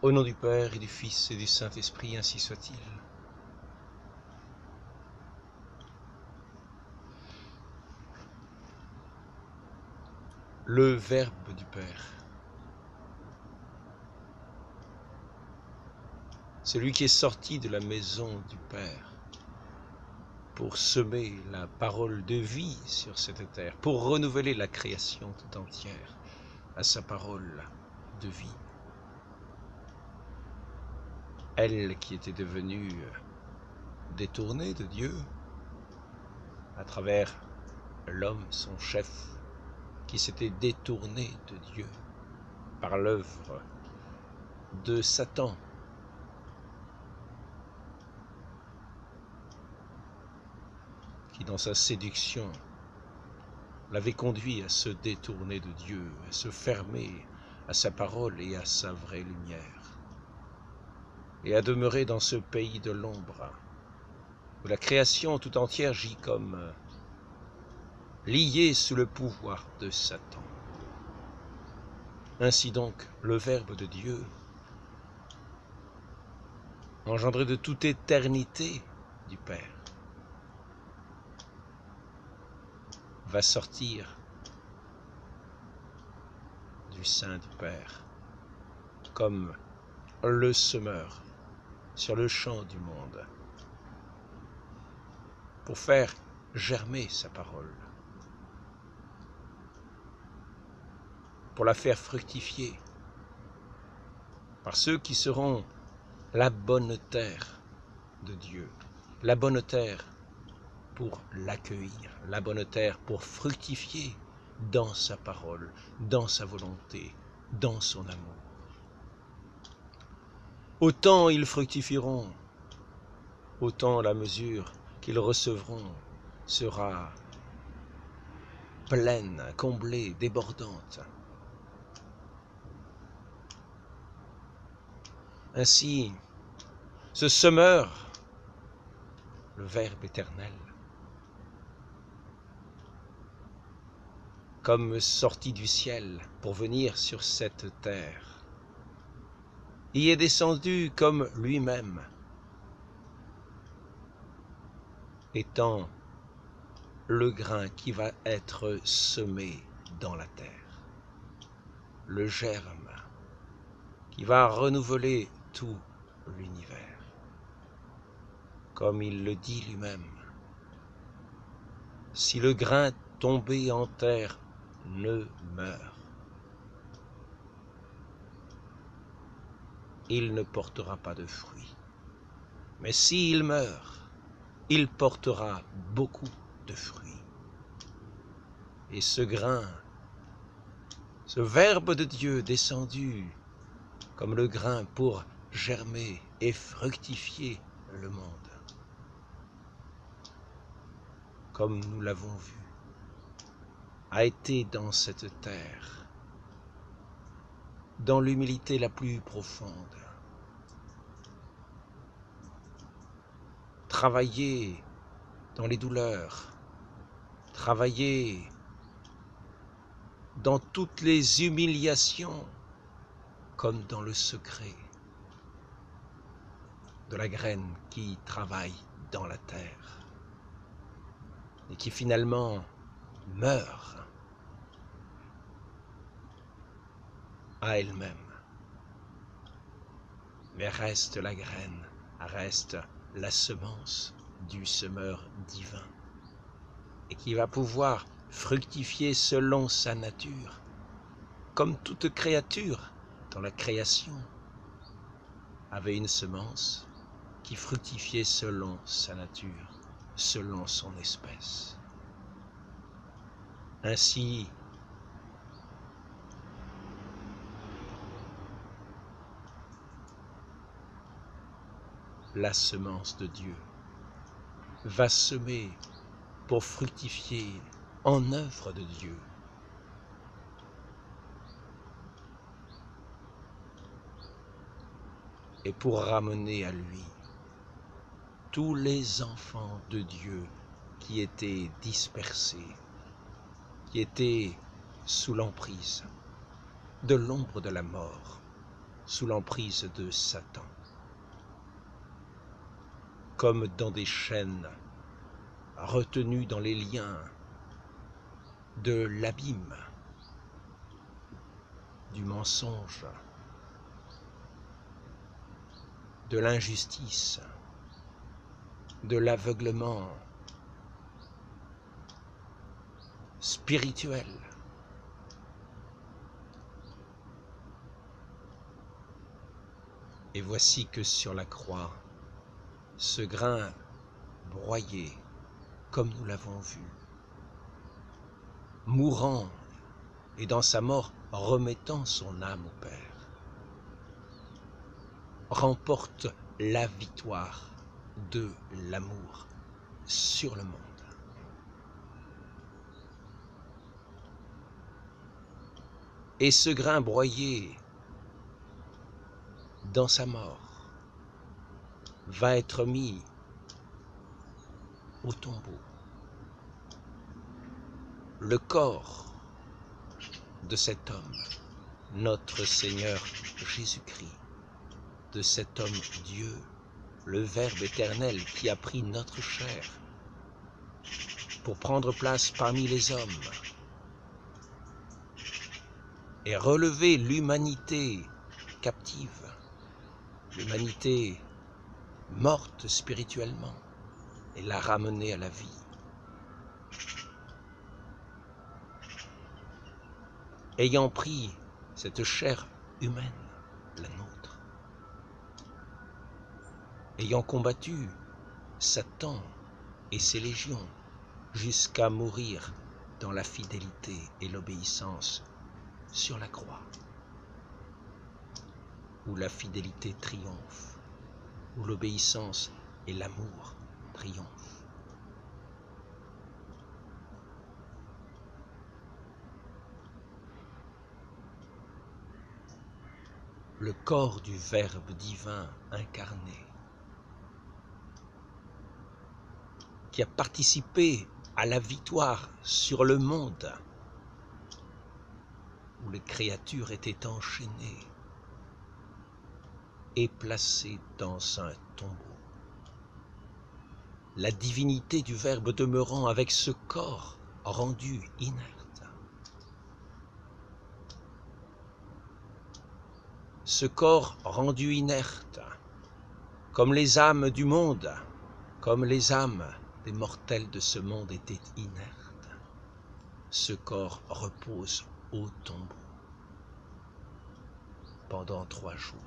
Au nom du Père et du Fils et du Saint-Esprit, ainsi soit-il. Le Verbe du Père. Celui qui est sorti de la maison du Père pour semer la parole de vie sur cette terre, pour renouveler la création tout entière à sa parole de vie. Elle qui était devenue détournée de Dieu à travers l'homme, son chef, qui s'était détourné de Dieu par l'œuvre de Satan, qui dans sa séduction l'avait conduit à se détourner de Dieu, à se fermer à sa parole et à sa vraie lumière, et à demeurer dans ce pays de l'ombre, où la création tout entière gît comme liée sous le pouvoir de Satan. Ainsi donc, le Verbe de Dieu, engendré de toute éternité du Père, va sortir du sein du Père comme le semeur sur le champ du monde pour faire germer sa parole, pour la faire fructifier par ceux qui seront la bonne terre de Dieu, la bonne terre pour l'accueillir, la bonne terre pour fructifier dans sa parole, dans sa volonté, dans son amour. Autant ils fructifieront, autant la mesure qu'ils recevront sera pleine, comblée, débordante. Ainsi, ce semeur, le Verbe éternel, comme sorti du ciel pour venir sur cette terre, y est descendu comme lui-même, étant le grain qui va être semé dans la terre, le germe qui va renouveler tout l'univers. Comme il le dit lui-même, si le grain tombé en terre ne meurt, il ne portera pas de fruits. Mais s'il meurt, il portera beaucoup de fruits. Et ce grain, ce Verbe de Dieu descendu comme le grain pour germer et fructifier le monde, comme nous l'avons vu, a été dans cette terre, dans l'humilité la plus profonde, travailler dans les douleurs, travailler dans toutes les humiliations, comme dans le secret de la graine qui travaille dans la terre et qui finalement meurt à elle-même. Mais reste la graine, reste la semence du semeur divin et qui va pouvoir fructifier selon sa nature, comme toute créature dans la création avait une semence qui fructifiait selon sa nature, selon son espèce. Ainsi, la semence de Dieu va semer pour fructifier en œuvre de Dieu. Et pour ramener à lui tous les enfants de Dieu qui étaient dispersés, qui étaient sous l'emprise de l'ombre de la mort, sous l'emprise de Satan, comme dans des chaînes, retenus dans les liens de l'abîme, du mensonge, de l'injustice, de l'aveuglement spirituel. Et voici que sur la croix, ce grain broyé, comme nous l'avons vu, mourant et dans sa mort remettant son âme au Père, remporte la victoire de l'amour sur le monde. Et ce grain broyé dans sa mort va être mis au tombeau. Le corps de cet homme, notre Seigneur Jésus-Christ, de cet homme Dieu, le Verbe éternel qui a pris notre chair pour prendre place parmi les hommes et relever l'humanité captive, l'humanité morte spirituellement, et la ramener à la vie. Ayant pris cette chair humaine, la nôtre, ayant combattu Satan et ses légions jusqu'à mourir dans la fidélité et l'obéissance sur la croix, où la fidélité triomphe, où l'obéissance et l'amour triomphent. Le corps du Verbe divin incarné, qui a participé à la victoire sur le monde, où les créatures étaient enchaînées et placées dans un tombeau. La divinité du Verbe demeurant avec ce corps rendu inerte. Ce corps rendu inerte, comme les âmes du monde, comme les âmes des mortels de ce monde étaient inertes, ce corps repose au tombeau pendant 3 jours.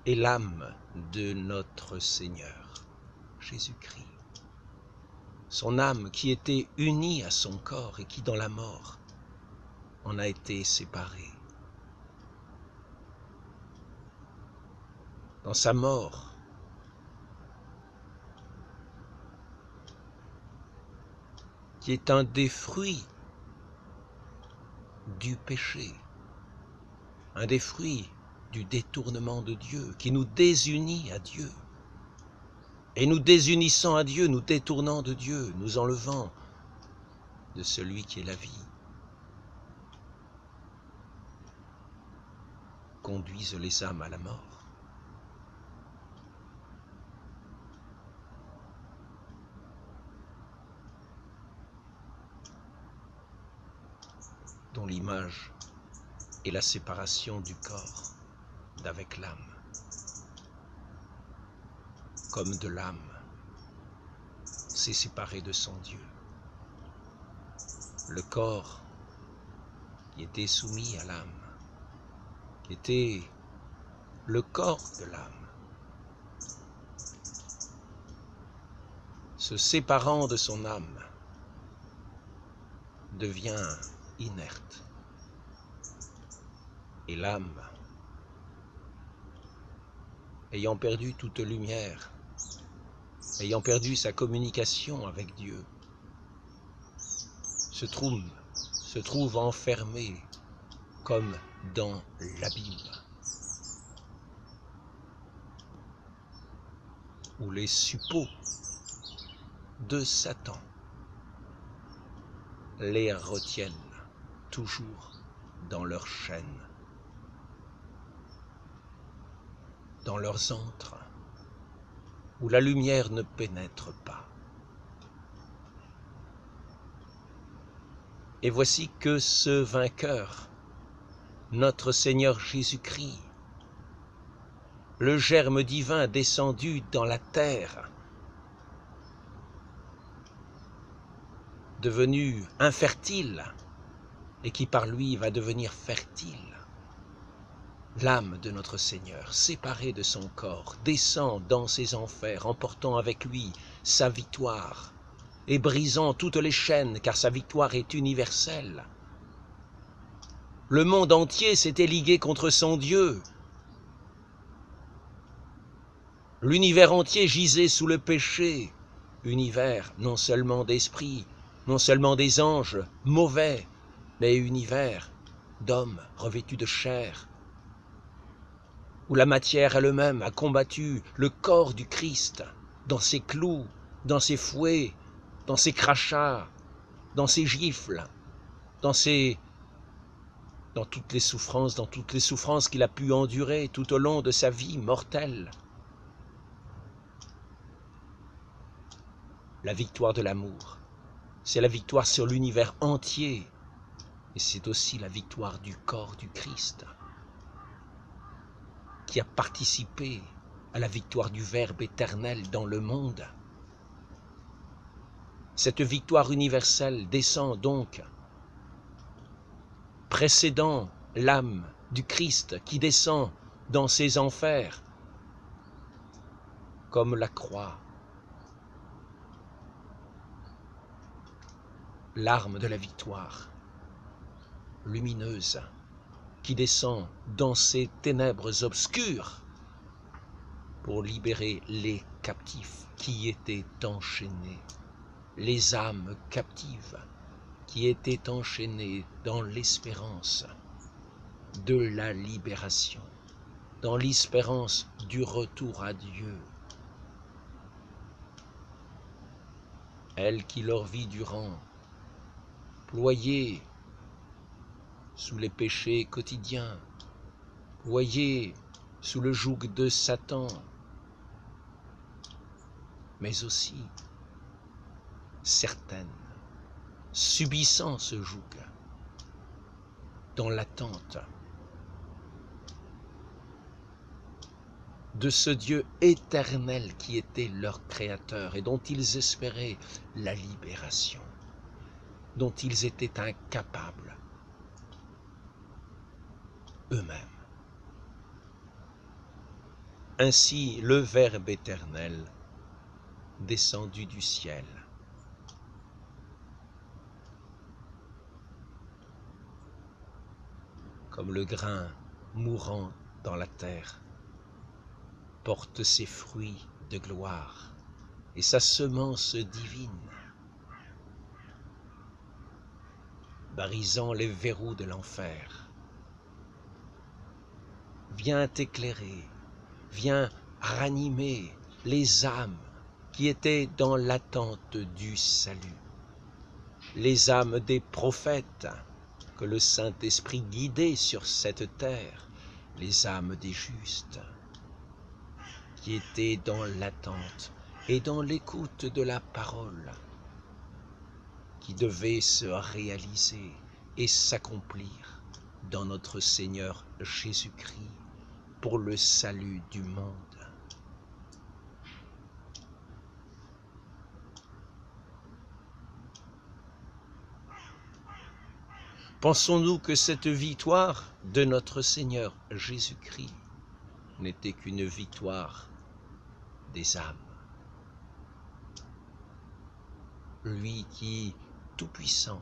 Et l'âme de notre Seigneur Jésus-Christ, son âme qui était unie à son corps et qui dans la mort en a été séparée. Dans sa mort, qui est un des fruits du péché, un des fruits du détournement de Dieu, qui nous désunit à Dieu. Et nous désunissant à Dieu, nous détournant de Dieu, nous enlevant de celui qui est la vie, conduisent les âmes à la mort. Dont l'image est la séparation du corps d'avec l'âme, comme de l'âme s'est séparée de son Dieu. Le corps qui était soumis à l'âme, qui était le corps de l'âme, se séparant de son âme, devient inerte. Et l'âme, ayant perdu toute lumière, ayant perdu sa communication avec Dieu, se trouve enfermée comme dans l'abîme, où les suppôts de Satan les retiennent toujours dans leurs chaînes, dans leurs antres, où la lumière ne pénètre pas. Et voici que ce vainqueur, notre Seigneur Jésus-Christ, le germe divin descendu dans la terre, devenu infertile, et qui par lui va devenir fertile. L'âme de notre Seigneur, séparée de son corps, descend dans ses enfers, emportant avec lui sa victoire, et brisant toutes les chaînes, car sa victoire est universelle. Le monde entier s'était ligué contre son Dieu. L'univers entier gisait sous le péché, univers non seulement d'esprit, non seulement des anges mauvais, mais univers d'hommes revêtus de chair, où la matière elle-même a combattu le corps du Christ dans ses clous, dans ses fouets, dans ses crachats, dans ses gifles, dans toutes les souffrances qu'il a pu endurer tout au long de sa vie mortelle. La victoire de l'amour, c'est la victoire sur l'univers entier, et c'est aussi la victoire du corps du Christ, qui a participé à la victoire du Verbe éternel dans le monde. Cette victoire universelle descend donc, précédant l'âme du Christ qui descend dans ses enfers, comme la croix, l'arme de la victoire, lumineuse, qui descend dans ces ténèbres obscures pour libérer les captifs qui étaient enchaînés, les âmes captives qui étaient enchaînées dans l'espérance de la libération, dans l'espérance du retour à Dieu. Elle qui leur vie durant ployée sous les péchés quotidiens, ployée sous le joug de Satan, mais aussi certaines subissant ce joug dans l'attente de ce Dieu éternel qui était leur Créateur et dont ils espéraient la libération, dont ils étaient incapables eux-mêmes. Ainsi, le Verbe éternel, descendu du ciel, comme le grain mourant dans la terre, porte ses fruits de gloire et sa semence divine, brisant les verrous de l'enfer, vient éclairer, vient ranimer les âmes qui étaient dans l'attente du salut, les âmes des prophètes que le Saint-Esprit guidait sur cette terre, les âmes des justes qui étaient dans l'attente et dans l'écoute de la parole qui devait se réaliser et s'accomplir dans notre Seigneur Jésus-Christ pour le salut du monde. Pensons-nous que cette victoire de notre Seigneur Jésus-Christ n'était qu'une victoire des âmes? Lui qui, tout-puissant,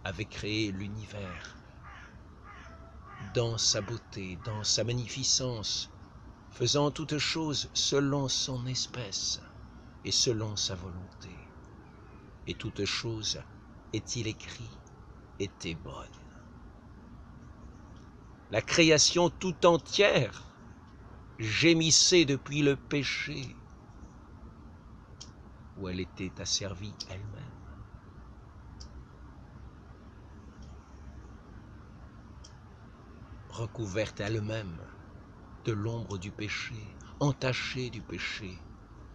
avait créé l'univers dans sa beauté, dans sa magnificence, faisant toutes choses selon son espèce et selon sa volonté. Et toutes choses, est-il écrit, étaient bonnes. La création tout entière gémissait depuis le péché, où elle était asservie elle-même. recouverte elle-même de l'ombre du péché, entachée du péché.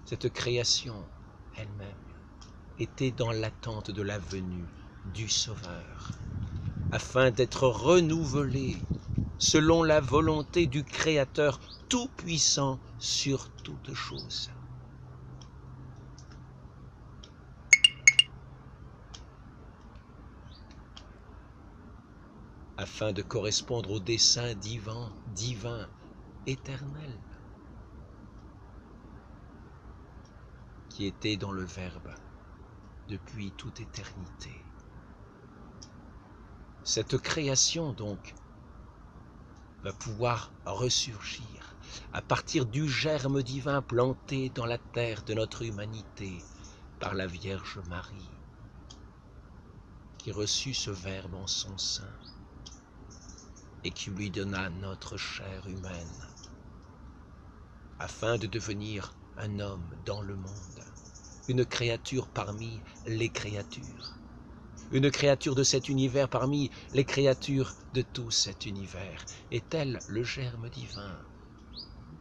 Cette création elle-même était dans l'attente de la venue du Sauveur, afin d'être renouvelée selon la volonté du Créateur tout-puissant sur toutes choses. Afin de correspondre au dessein divin, éternel, qui était dans le Verbe depuis toute éternité. Cette création, donc, va pouvoir ressurgir à partir du germe divin planté dans la terre de notre humanité par la Vierge Marie, qui reçut ce Verbe en son sein et qui lui donna notre chair humaine, afin de devenir un homme dans le monde, une créature parmi les créatures, une créature de cet univers parmi les créatures de tout cet univers. Et tel le germe divin,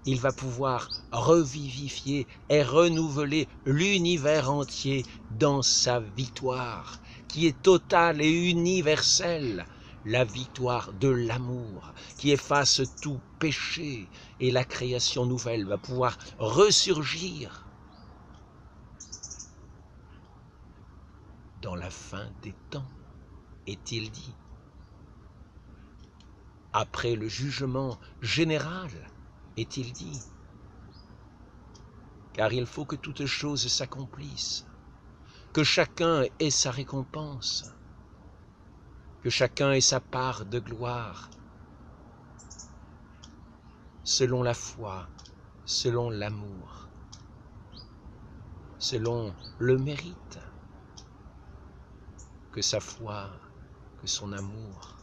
il va pouvoir revivifier et renouveler l'univers entier dans sa victoire, qui est totale et universelle, la victoire de l'amour, qui efface tout péché, et la création nouvelle va pouvoir ressurgir dans la fin des temps, est-il dit. Après le jugement général, est-il dit. Car il faut que toutes choses s'accomplissent, que chacun ait sa récompense, que chacun ait sa part de gloire, selon la foi, selon l'amour, selon le mérite, que sa foi, que son amour,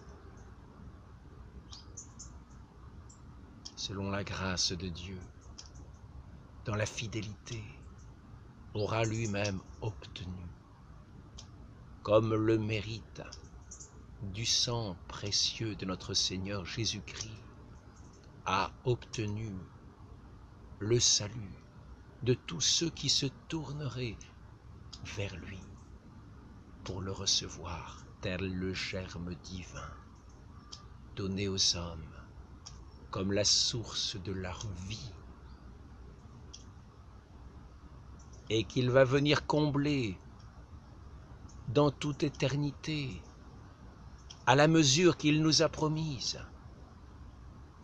selon la grâce de Dieu, dans la fidélité, aura lui-même obtenu, comme le mérite du sang précieux de notre Seigneur Jésus-Christ, a obtenu le salut de tous ceux qui se tourneraient vers lui pour le recevoir, tel le germe divin donné aux hommes comme la source de leur vie, et qu'il va venir combler dans toute éternité à la mesure qu'il nous a promise,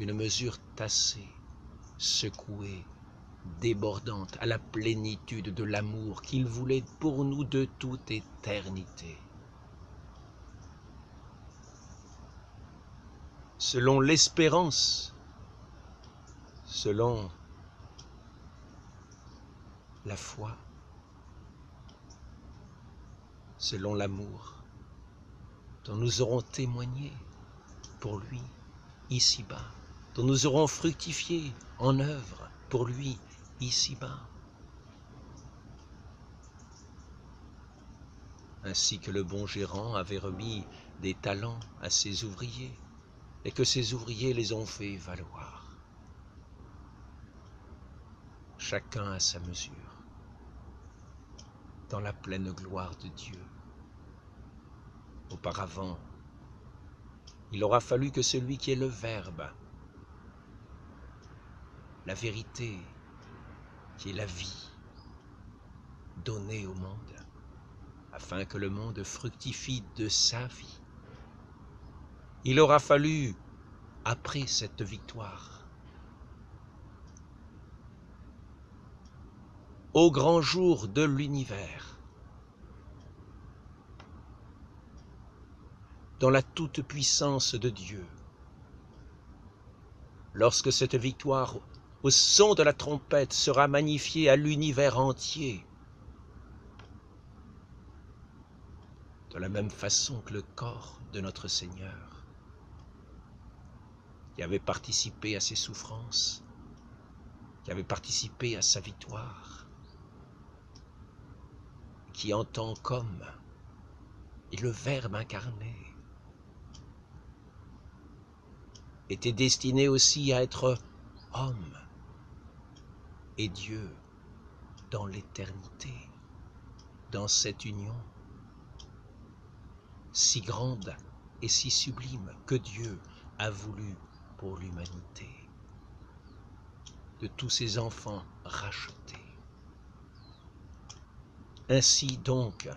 une mesure tassée, secouée, débordante à la plénitude de l'amour qu'il voulait pour nous de toute éternité. Selon l'espérance, selon la foi, selon l'amour dont nous aurons témoigné pour lui ici-bas, dont nous aurons fructifié en œuvre pour lui ici-bas. Ainsi que le bon gérant avait remis des talents à ses ouvriers, et que ses ouvriers les ont fait valoir. Chacun à sa mesure, dans la pleine gloire de Dieu. Auparavant, il aura fallu que celui qui est le Verbe, la vérité, qui est la vie, donnée au monde, afin que le monde fructifie de sa vie. Il aura fallu, après cette victoire, au grand jour de l'univers, dans la toute-puissance de Dieu, lorsque cette victoire, au son de la trompette, sera magnifiée à l'univers entier, de la même façon que le corps de notre Seigneur, qui avait participé à ses souffrances, qui avait participé à sa victoire, qui en tant qu'homme est le Verbe incarné, était destiné aussi à être homme et Dieu dans l'éternité, dans cette union si grande et si sublime que Dieu a voulu pour l'humanité, de tous ses enfants rachetés. Ainsi donc,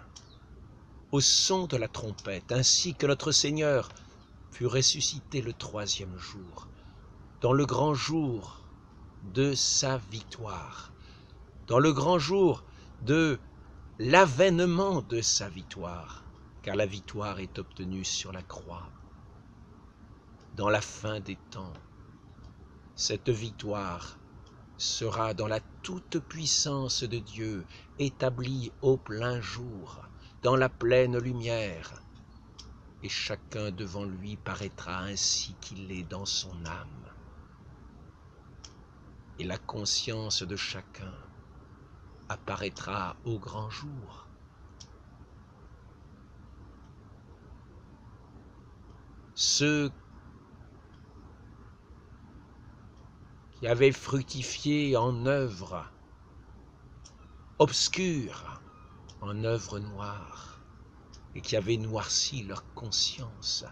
au son de la trompette, ainsi que notre Seigneur fut ressuscité le troisième jour, dans le grand jour de sa victoire, dans le grand jour de l'avènement de sa victoire, car la victoire est obtenue sur la croix. Dans la fin des temps, cette victoire sera dans la toute-puissance de Dieu, établie au plein jour, dans la pleine lumière, et chacun devant lui paraîtra ainsi qu'il est dans son âme. Et la conscience de chacun apparaîtra au grand jour. Ceux qui avaient fructifié en œuvres obscures, en œuvres noires, et qui avaient noirci leur conscience,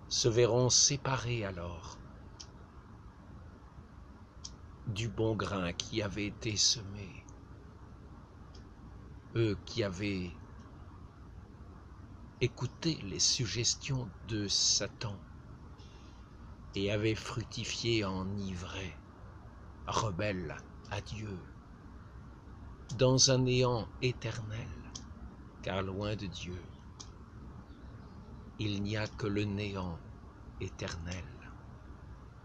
se verront séparés alors du bon grain qui avait été semé. Eux qui avaient écouté les suggestions de Satan et avaient fructifié enivrés, rebelles à Dieu, dans un néant éternel, car loin de Dieu, il n'y a que le néant éternel.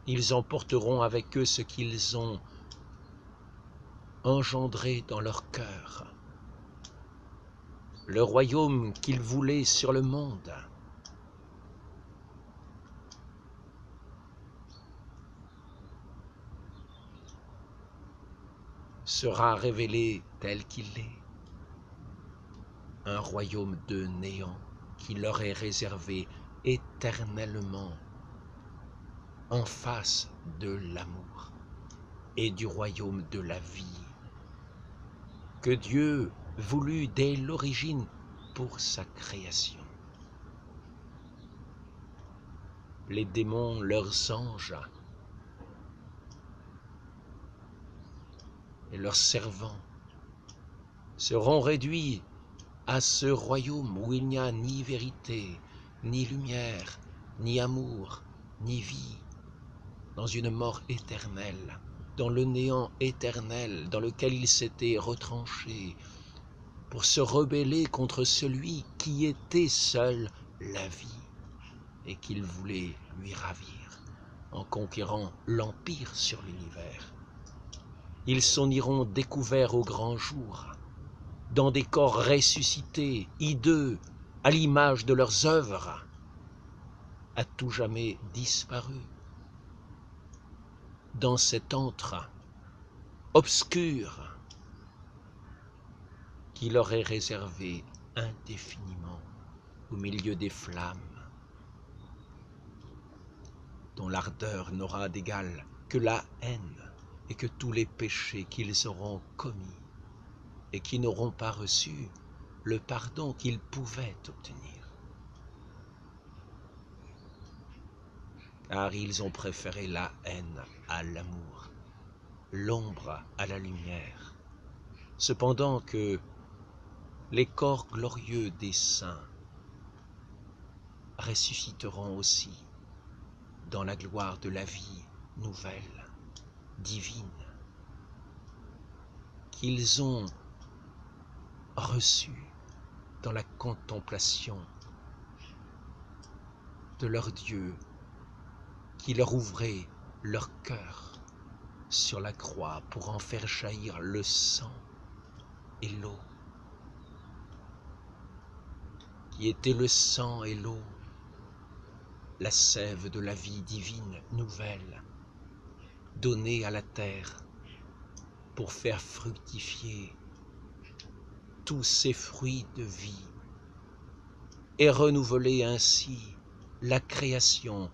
Ils emporteront avec eux ce qu'ils ont engendré dans leur cœur, le royaume qu'ils voulaient sur le monde. Sera révélé tel qu'il est, un royaume de néant qui leur est réservé éternellement en face de l'amour et du royaume de la vie que Dieu voulut dès l'origine pour sa création. Les démons, leurs anges et leurs servants seront réduits à ce royaume où il n'y a ni vérité, ni lumière, ni amour, ni vie, dans une mort éternelle, dans le néant éternel dans lequel ils s'étaient retranchés pour se rebeller contre celui qui était seul la vie et qu'ils voulaient lui ravir en conquérant l'empire sur l'univers. Ils s'en iront découverts au grand jour, dans des corps ressuscités, hideux, à l'image de leurs œuvres, à tout jamais disparus, dans cet antre obscur qui leur est réservé indéfiniment au milieu des flammes, dont l'ardeur n'aura d'égal que la haine et que tous les péchés qu'ils auront commis et qui n'auront pas reçu le pardon qu'ils pouvaient obtenir. Car ils ont préféré la haine à l'amour, l'ombre à la lumière, cependant que les corps glorieux des saints ressusciteront aussi dans la gloire de la vie nouvelle, divine, qu'ils ont reçue dans la contemplation de leur Dieu qui leur ouvrait leur cœur sur la croix pour en faire jaillir le sang et l'eau, qui était le sang et l'eau, la sève de la vie divine nouvelle, donnée à la terre pour faire fructifier tous ces fruits de vie et renouveler ainsi la création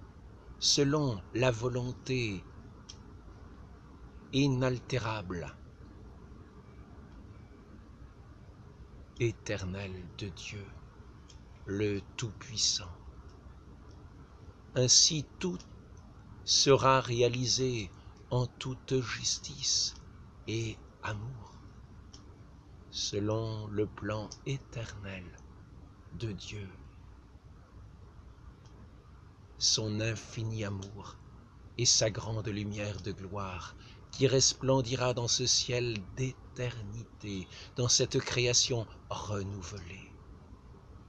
selon la volonté inaltérable, éternelle de Dieu, le Tout-Puissant. Ainsi tout sera réalisé en toute justice et amour, selon le plan éternel de Dieu. Son infini amour et sa grande lumière de gloire qui resplendira dans ce ciel d'éternité, dans cette création renouvelée.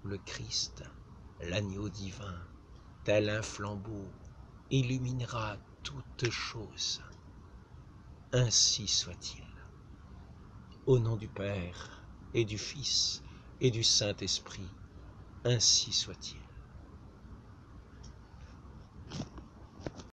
Le Christ, l'agneau divin, tel un flambeau, illuminera toutes choses. Ainsi soit-il. Au nom du Père, et du Fils, et du Saint-Esprit, ainsi soit-il.